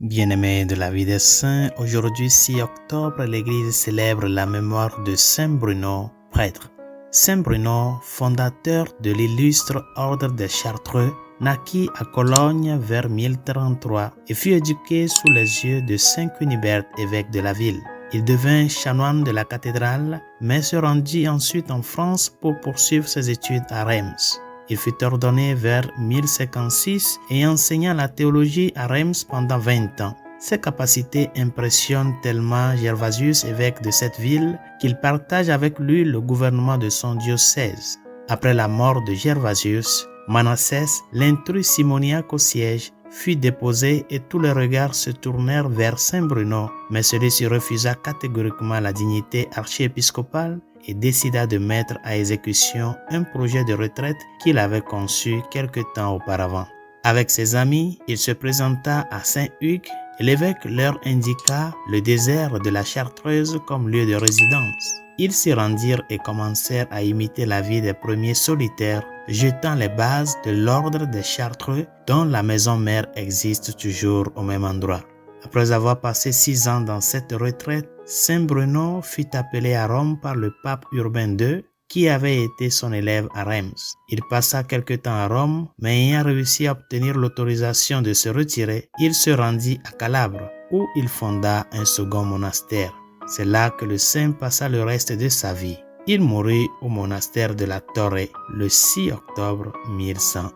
Bien-aimés de la vie des saints, aujourd'hui 6 octobre, l'Église célèbre la mémoire de Saint Bruno, prêtre. Saint Bruno, fondateur de l'illustre ordre des Chartreux, naquit à Cologne vers 1033 et fut éduqué sous les yeux de Saint Cunibert, évêque de la ville. Il devint chanoine de la cathédrale, mais se rendit ensuite en France pour poursuivre ses études à Reims. Il fut ordonné vers 1056 et enseigna la théologie à Reims pendant 20 ans. Ses capacités impressionnent tellement Gervasius, évêque de cette ville, qu'il partage avec lui le gouvernement de son diocèse. Après la mort de Gervasius, Manassès, l'intrus simoniaque au siège, fut déposé et tous les regards se tournèrent vers Saint Bruno, mais celui-ci refusa catégoriquement la dignité archiépiscopale et décida de mettre à exécution un projet de retraite qu'il avait conçu quelque temps auparavant. Avec ses amis, il se présenta à Saint-Hugues et l'évêque leur indiqua le désert de la Chartreuse comme lieu de résidence. Ils s'y rendirent et commencèrent à imiter la vie des premiers solitaires, jetant les bases de l'ordre des Chartreux dont la maison mère existe toujours au même endroit. Après avoir passé 6 ans dans cette retraite, Saint Bruno fut appelé à Rome par le pape Urbain II, qui avait été son élève à Reims. Il passa quelque temps à Rome, mais ayant réussi à obtenir l'autorisation de se retirer, il se rendit à Calabre, où il fonda un second monastère. C'est là que le saint passa le reste de sa vie. Il mourut au monastère de la Torre le 6 octobre 1101.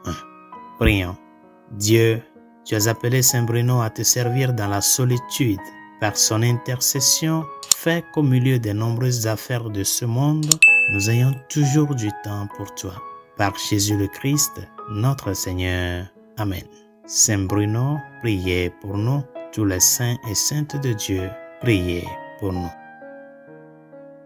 Prions. Dieu, tu as appelé Saint Bruno à te servir dans la solitude. Par son intercession, fais qu'au milieu des nombreuses affaires de ce monde, nous ayons toujours du temps pour toi. Par Jésus le Christ, notre Seigneur. Amen. Saint Bruno, priez pour nous. Tous les saints et saintes de Dieu, priez pour nous.